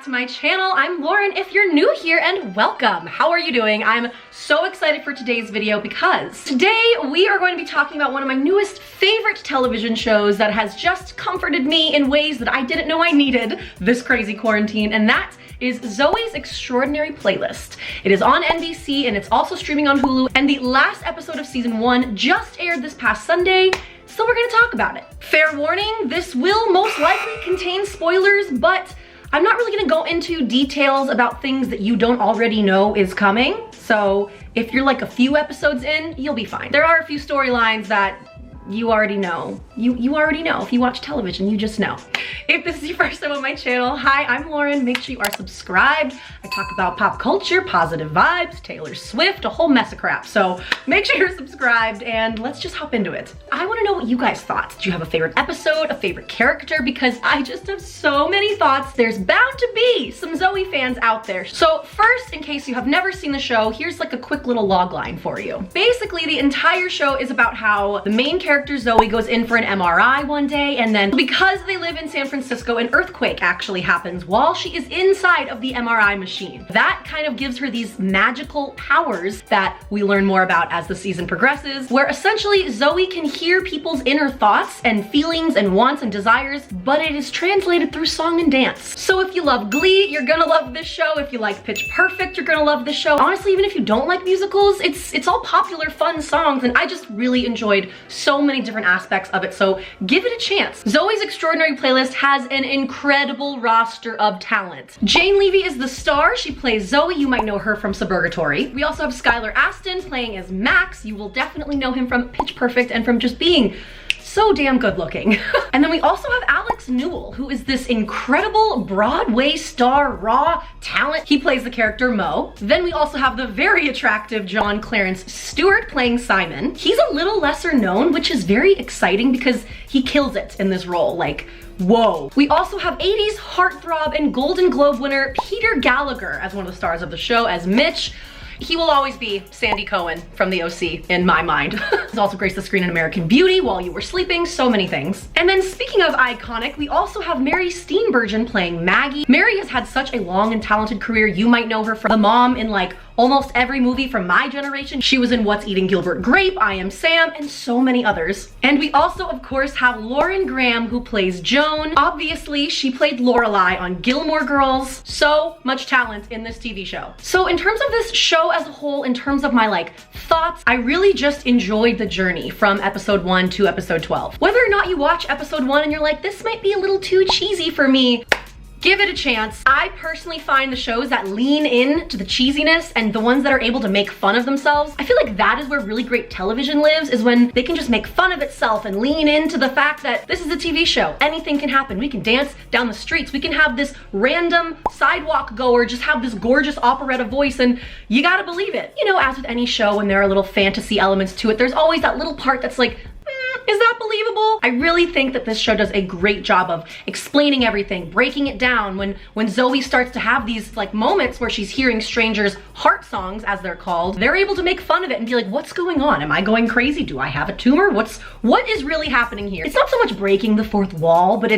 back to my channel. I'm Lauren if you're new here, and welcome. How are you doing? I'm so excited for today's video because today we are going to be talking about one of my newest favorite television shows that has just comforted me in ways that I didn't know I needed this crazy quarantine, and that is Zoey's Extraordinary Playlist. It is on NBC and it's also streaming on Hulu, and the last episode of season 1 just aired this past Sunday. So we're gonna talk about it. Fair warning, this will most likely contain spoilers, but I'm not really gonna go into details about things that you don't already know is coming. So if you're like a few episodes in, you'll be fine. There are a few storylines that you already know. You already know. If you watch television, you just know. If this is your first time on my channel, hi, I'm Lauren. Make sure you are subscribed. I talk about pop culture, positive vibes, Taylor Swift, a whole mess of crap. So make sure you're subscribed and let's just hop into it. I wanna know what you guys thought. Did you have a favorite episode, a favorite character? Because I just have so many thoughts. There's bound to be some Zoey fans out there. So first, in case you have never seen the show, here's like a quick little log line for you. Basically, the entire show is about how the main character Zoey goes in for an MRI one day, and then because they live in San Francisco, an earthquake actually happens while she is inside of the MRI machine. That kind of gives her these magical powers that we learn more about as the season progresses, where essentially Zoey can hear people's inner thoughts and feelings and wants and desires, but it is translated through song and dance. So if you love Glee, you're gonna love this show. If you like Pitch Perfect, you're gonna love this show. Honestly, even if you don't like musicals, it's all popular, fun songs, and I just really enjoyed so many different aspects of it, so give it a chance. Zoey's Extraordinary Playlist has an incredible roster of talent. Jane Levy is the star. She plays Zoey. You might know her from Suburgatory. We also have Skylar Astin playing as Max. You will definitely know him from Pitch Perfect and from just being so damn good looking. And then we also have Alex Newell, who is this incredible Broadway star, raw talent. He plays the character Mo. Then we also have the very attractive John Clarence Stewart playing Simon. He's a little lesser known, which is very exciting because he kills it in this role. Like, whoa. We also have 80s heartthrob and Golden Globe winner Peter Gallagher as one of the stars of the show as Mitch. He will always be Sandy Cohen from the OC in my mind. He's also graced the screen in American Beauty, While You Were Sleeping, so many things. And then speaking of iconic, we also have Mary Steenburgen playing Maggie. Mary has had such a long and talented career. You might know her from the mom in like almost every movie from my generation. She was in What's Eating Gilbert Grape, I Am Sam, and so many others. And we also, of course, have Lauren Graham, who plays Joan. Obviously, she played Lorelai on Gilmore Girls. So much talent in this TV show. So in terms of this show as a whole, in terms of my like thoughts, I really just enjoyed the journey from episode 1 to episode 12. Whether or not you watch episode 1 and you're like, this might be a little too cheesy for me, give it a chance. I personally find the shows that lean in to the cheesiness and the ones that are able to make fun of themselves, I feel like that is where really great television lives, is when they can just make fun of itself and lean into the fact that this is a TV show. Anything can happen. We can dance down the streets. We can have this random sidewalk goer just have this gorgeous operetta voice, and you gotta believe it. You know, as with any show, when there are little fantasy elements to it, there's always that little part that's like, is that believable? I really think that this show does a great job of explaining everything, breaking it down. When Zoey starts to have these like moments where she's hearing strangers' heart songs, as they're called, they're able to make fun of it and be like, what's going on? Am I going crazy? Do I have a tumor? What is really happening here? It's not so much breaking the fourth wall, but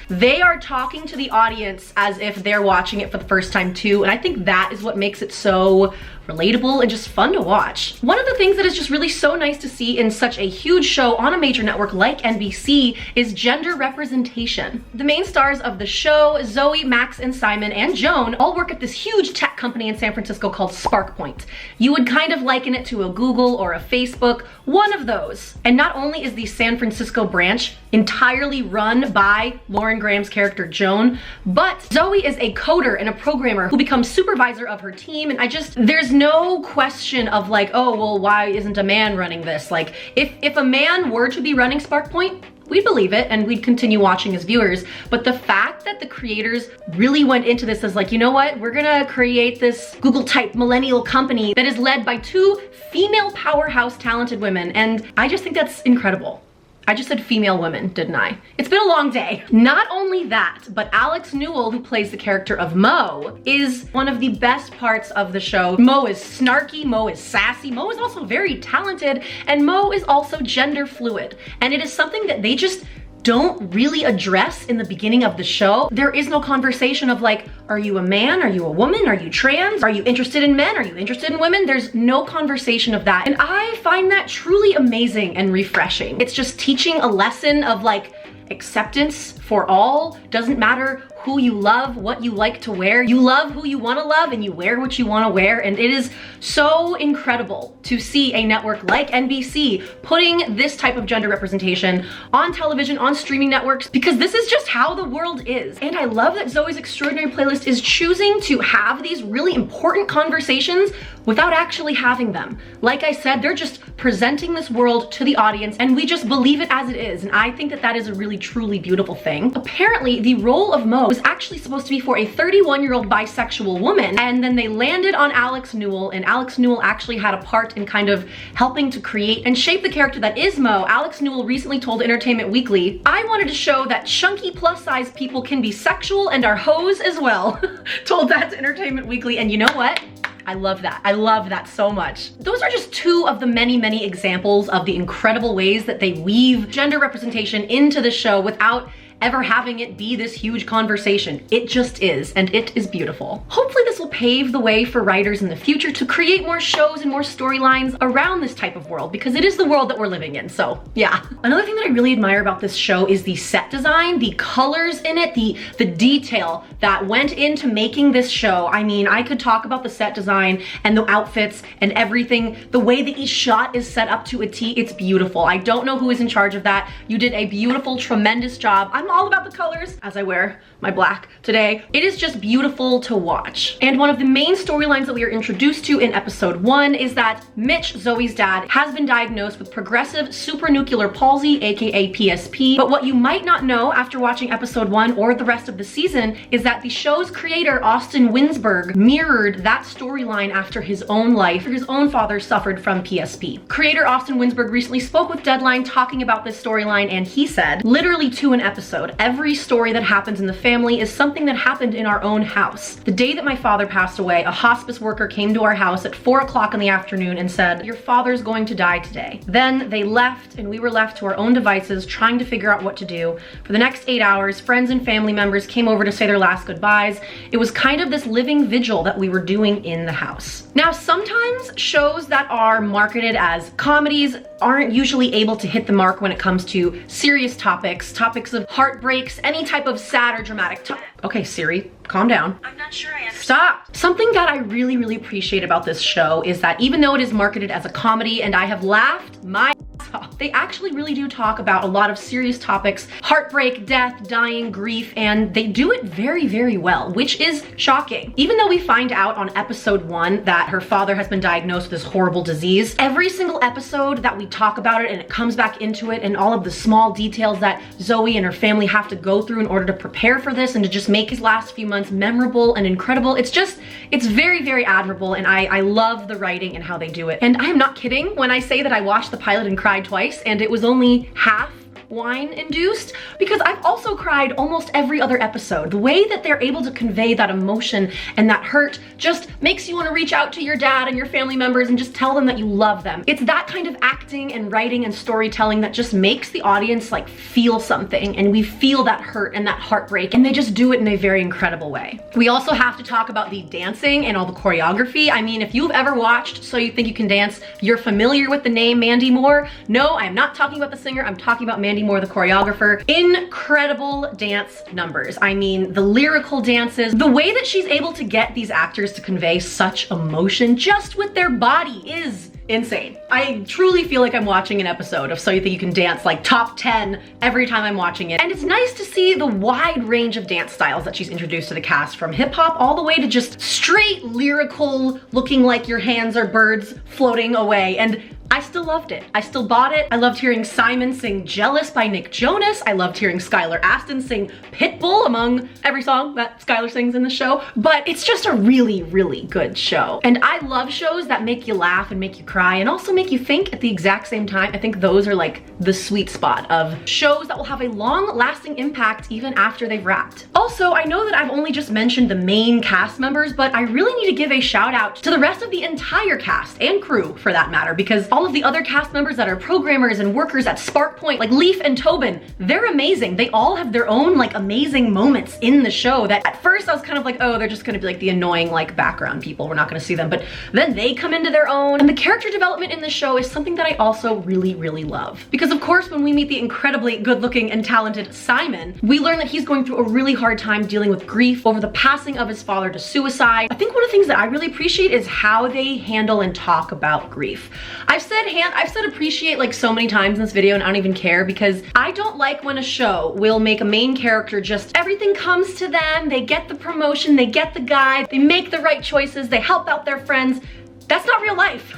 they are talking to the audience as if they're watching it for the first time too. And I think that is what makes it so relatable and just fun to watch. One of the things that is just really so nice to see in such a huge show on a major network like NBC is gender representation. The main stars of the show, Zoey, Max, and Simon, and Joan, all work at this huge tech company in San Francisco called SparkPoint. You would kind of liken it to a Google or a Facebook, one of those. And not only is the San Francisco branch entirely run by Lauren Graham's character Joan, but Zoey is a coder and a programmer who becomes supervisor of her team, and there's no question of like, oh, well, why isn't a man running this? Like, if a man were to be running SparkPoint, we'd believe it and we'd continue watching as viewers. But the fact that the creators really went into this as like, you know what, we're gonna create this Google type millennial company that is led by 2 female powerhouse talented women, and I just think that's incredible. I just said female women, didn't I? It's been a long day. Not only that, but Alex Newell, who plays the character of Mo, is one of the best parts of the show. Mo is snarky, Mo is sassy, Mo is also very talented, and Mo is also gender fluid. And it is something that they just don't really address in the beginning of the show. There is no conversation of like, are you a man? Are you a woman? Are you trans? Are you interested in men? Are you interested in women? There's no conversation of that. And I find that truly amazing and refreshing. It's just teaching a lesson of like acceptance for all. Doesn't matter who you love, what you like to wear. You love who you want to love and you wear what you want to wear. And it is so incredible to see a network like NBC putting this type of gender representation on television, on streaming networks, because this is just how the world is. And I love that Zoey's Extraordinary Playlist is choosing to have these really important conversations without actually having them. Like I said, they're just presenting this world to the audience and we just believe it as it is. And I think that that is a really truly beautiful thing. Apparently, the role of Mo was actually supposed to be for a 31-year-old bisexual woman, and then they landed on Alex Newell, and Alex Newell actually had a part in kind of helping to create and shape the character that is Mo. Alex Newell recently told Entertainment Weekly, "I wanted to show that chunky plus-size people can be sexual and are hoes as well." Told that to Entertainment Weekly, and you know what? I love that. I love that so much. Those are just two of the many, many examples of the incredible ways that they weave gender representation into the show without ever having it be this huge conversation. It just is, and it is beautiful. Hopefully this will pave the way for writers in the future to create more shows and more storylines around this type of world, because it is the world that we're living in, so yeah. Another thing that I really admire about this show is the set design, the colors in it, the detail that went into making this show. I mean, I could talk about the set design and the outfits and everything, the way that each shot is set up to a T. It's beautiful. I don't know who is in charge of that. You did a beautiful, tremendous job. I'm all about the colors as I wear my black today. It is just beautiful to watch. And one of the main storylines that we are introduced to in episode 1 is that Mitch, Zoey's dad, has been diagnosed with progressive supranuclear palsy, aka PSP. But what you might not know after watching episode 1 or the rest of the season is that the show's creator, Austin Winsberg, mirrored that storyline after his own life. His own father suffered from PSP. Creator Austin Winsberg recently spoke with Deadline talking about this storyline, and he said, literally to an episode, every story that happens in the family is something that happened in our own house. The day that my father passed away, a hospice worker came to our house at 4 o'clock in the afternoon and said, "Your father's going to die today." Then they left and we were left to our own devices trying to figure out what to do. For the next 8 hours, friends and family members came over to say their last goodbyes. It was kind of this living vigil that we were doing in the house. Now, sometimes shows that are marketed as comedies aren't usually able to hit the mark when it comes to serious topics of heartbreaks, any type of sad or dramatic topic. Okay, Siri, calm down. I'm not sure I understand. Stop. Something that I really, really appreciate about this show is that even though it is marketed as a comedy and I have laughed my they actually really do talk about a lot of serious topics, heartbreak, death, dying, grief, and they do it very, very well, which is shocking. Even though we find out on episode 1 that her father has been diagnosed with this horrible disease, every single episode that we talk about it and it comes back into it and all of the small details that Zoey and her family have to go through in order to prepare for this and to just make his last few months memorable and incredible. It's very, very admirable, and I love the writing and how they do it. And I am not kidding when I say that I watched the pilot and cried twice, and it was only half wine induced, because I've also cried almost every other episode. The way that they're able to convey that emotion and that hurt just makes you want to reach out to your dad and your family members and just tell them that you love them. It's that kind of acting and writing and storytelling that just makes the audience like feel something, and we feel that hurt and that heartbreak, and they just do it in a very incredible way. We also have to talk about the dancing and all the choreography. I mean, if you've ever watched So You Think You Can Dance, you're familiar with the name Mandy Moore. No, I'm not talking about the singer, I'm talking about Mandy Moore, the choreographer. Incredible dance numbers. I mean, the lyrical dances, the way that she's able to get these actors to convey such emotion just with their body is insane. I truly feel like I'm watching an episode of So You Think You Can Dance, like top 10 every time I'm watching it. And it's nice to see the wide range of dance styles that she's introduced to the cast, from hip hop all the way to just straight lyrical, looking like your hands are birds floating away. And I still loved it. I still bought it. I loved hearing Simon sing Jealous by Nick Jonas. I loved hearing Skylar Astin sing Pitbull among every song that Skylar sings in the show. But it's just a really, really good show. And I love shows that make you laugh and make you cry and also make you think at the exact same time. I think those are like the sweet spot of shows that will have a long lasting impact even after they've wrapped. Also, I know that I've only just mentioned the main cast members, but I really need to give a shout out to the rest of the entire cast and crew for that matter, because all of the other cast members that are programmers and workers at Spark Point, like Leaf and Tobin, they're amazing. They all have their own like amazing moments in the show that at first I was kind of like, oh, they're just gonna be like the annoying like background people. We're not gonna see them, but then they come into their own. And the character development in the show is something that I also really, really love. Because of course, when we meet the incredibly good looking and talented Simon, we learn that he's going through a really hard time dealing with grief over the passing of his father to suicide. I think one of the things that I really appreciate is how they handle and talk about grief. I've said appreciate like so many times in this video, and I don't even care, because I don't like when a show will make a main character just everything comes to them, they get the promotion, they get the guide, they make the right choices, they help out their friends. That's not real life.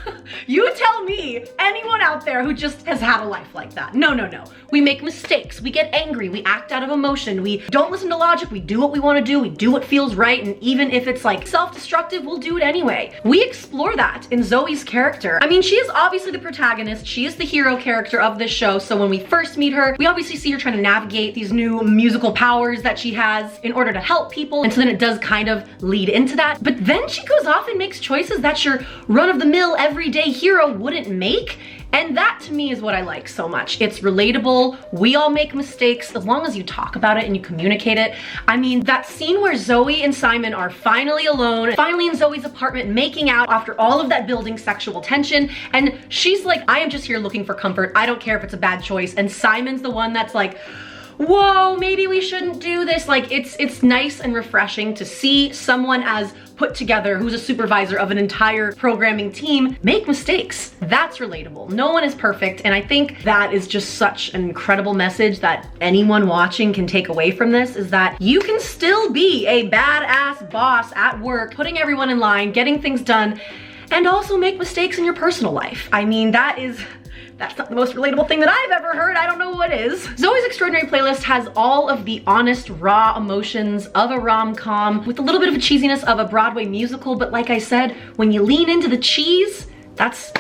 You tell me, anyone out there who just has had a life like that. No, no, no. We make mistakes, we get angry, we act out of emotion, we don't listen to logic, we do what we want to do, we do what feels right, and even if it's like self-destructive, we'll do it anyway. We explore that in Zoey's character. I mean, she is obviously the protagonist, she is the hero character of this show, so when we first meet her, we obviously see her trying to navigate these new musical powers that she has in order to help people, and so then it does kind of lead into that. But then she goes off and makes choices that your run-of-the-mill everyday hero wouldn't make, and that to me is what I like so much. It's relatable, we all make mistakes, as long as you talk about it and you communicate it. I mean, that scene where Zoey and Simon are finally alone, finally in Zoey's apartment making out after all of that building sexual tension, and she's like, I am just here looking for comfort, I don't care if it's a bad choice, and Simon's the one that's like, whoa, maybe we shouldn't do this. Like, it's nice and refreshing to see someone as put together, who's a supervisor of an entire programming team, make mistakes. That's relatable. No one is perfect, and I think that is just such an incredible message that anyone watching can take away from this, is that you can still be a badass boss at work, putting everyone in line, getting things done, and also make mistakes in your personal life. I mean, that's not the most relatable thing that I've ever heard. I don't know what is. Zoey's Extraordinary Playlist has all of the honest, raw emotions of a rom-com with a little bit of a cheesiness of a Broadway musical, but like I said, when you lean into the cheese, that's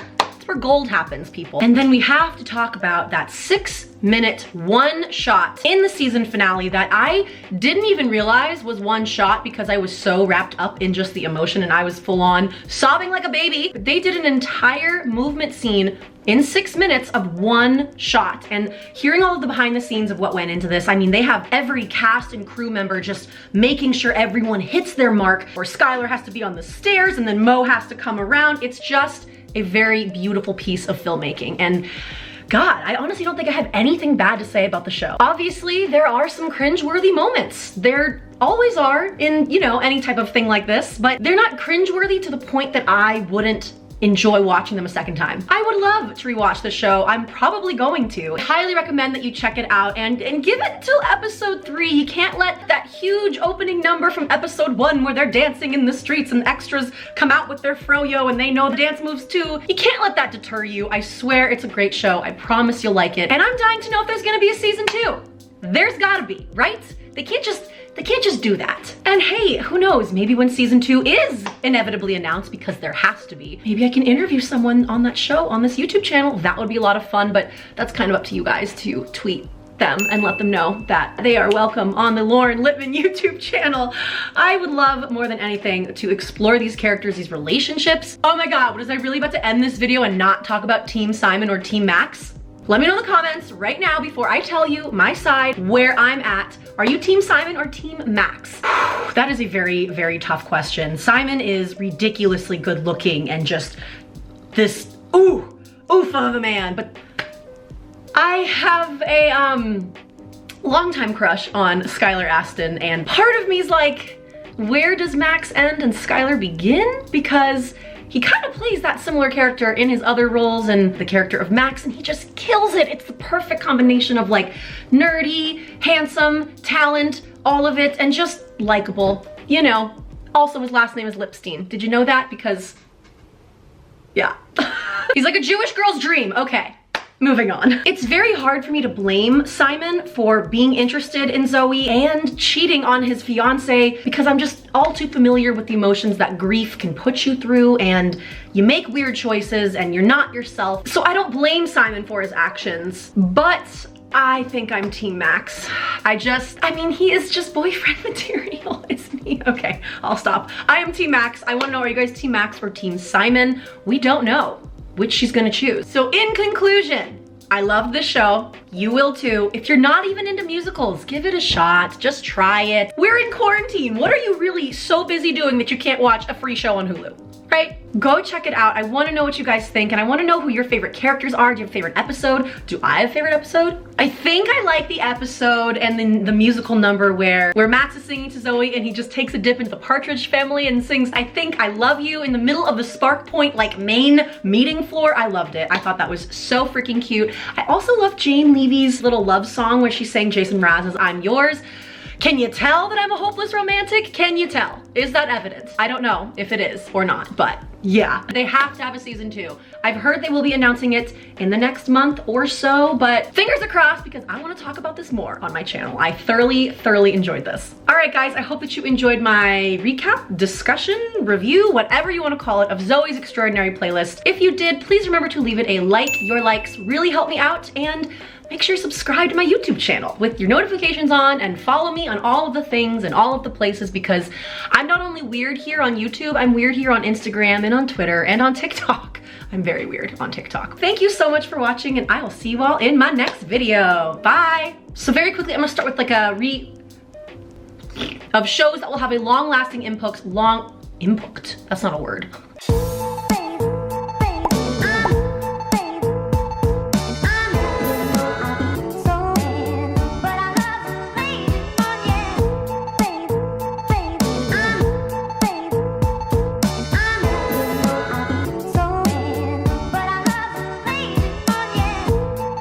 where gold happens, people. And then we have to talk about that 6-minute one shot in the season finale that I didn't even realize was one shot because I was so wrapped up in just the emotion and I was full on sobbing like a baby. But they did an entire movement scene in 6 minutes of one shot, and hearing all of the behind the scenes of what went into this, I mean, they have every cast and crew member just making sure everyone hits their mark, or Skylar has to be on the stairs and then Mo has to come around. It's just a very beautiful piece of filmmaking, and God, I honestly don't think I have anything bad to say about the show. Obviously, there are some cringe-worthy moments. There always are in, you know, any type of thing like this, but they're not cringe-worthy to the point that I wouldn't enjoy watching them a second time. I would love to rewatch the show. I'm probably going to. I highly recommend that you check it out and give it till episode 3. You can't let that huge opening number from episode 1 where they're dancing in the streets and extras come out with their froyo and they know the dance moves too. You can't let that deter you. I swear it's a great show. I promise you'll like it. And I'm dying to know if there's gonna be a season 2. There's gotta be, right? They can't just do that. And hey, who knows, maybe when season 2 is inevitably announced, because there has to be, maybe I can interview someone on that show on this YouTube channel. That would be a lot of fun, but that's kind of up to you guys to tweet them and let them know that they are welcome on the Lauren Lipman YouTube channel. I would love more than anything to explore these characters, these relationships. Oh my God, was I really about to end this video and not talk about Team Simon or Team Max? Let me know in the comments right now before I tell you my side, where I'm at. Are you Team Simon or Team Max? That is a very, very tough question. Simon is ridiculously good looking and just this oof of a man, but I have a longtime crush on Skylar Astin, and part of me is like, where does Max end and Skylar begin? Because he kind of plays that similar character in his other roles and the character of Max, and he just kills it. It's the perfect combination of like nerdy, handsome, talent, all of it, and just likable, you know. Also, his last name is Lipstein. Did you know that? Because, yeah. He's like a Jewish girl's dream. Okay. Moving on. It's very hard for me to blame Simon for being interested in Zoey and cheating on his fiance, because I'm just all too familiar with the emotions that grief can put you through, and you make weird choices and you're not yourself. So I don't blame Simon for his actions, but I think I'm Team Max. I mean, he is just boyfriend material. It's me. Okay, I'll stop. I am Team Max. I wanna know, are you guys Team Max or Team Simon? We don't know. which she's gonna choose. So in conclusion, I love this show. You will too. If you're not even into musicals, give it a shot. Just try it. We're in quarantine. What are you really so busy doing that you can't watch a free show on Hulu? Right? Go check it out. I want to know what you guys think, and I want to know who your favorite characters are. Do you have a favorite episode? Do I have a favorite episode? I think I like the episode and then the musical number where Max is singing to Zoey and he just takes a dip into the Partridge Family and sings I Think I Love You in the middle of the Spark Point like main meeting floor. I loved it. I thought that was so freaking cute. I also love Jane Levy's little love song where she sang Jason Mraz's I'm Yours. Can you tell that I'm a hopeless romantic? Can you tell? Is that evidence? I don't know if it is or not, but yeah. They have to have a season 2. I've heard they will be announcing it in the next month or so, but fingers are crossed because I want to talk about this more on my channel. I thoroughly enjoyed this. All right, guys, I hope that you enjoyed my recap, discussion, review, whatever you want to call it, of Zoey's Extraordinary Playlist. If you did, please remember to leave it a like. Your likes really help me out, and make sure you subscribe to my YouTube channel with your notifications on and follow me on all of the things and all of the places, because I'm not only weird here on YouTube, I'm weird here on Instagram and on Twitter and on TikTok. I'm very weird on TikTok. Thank you so much for watching, and I will see you all in my next video. Bye. So very quickly, I'm gonna start with like a of shows that will have a long-lasting impact. That's not a word.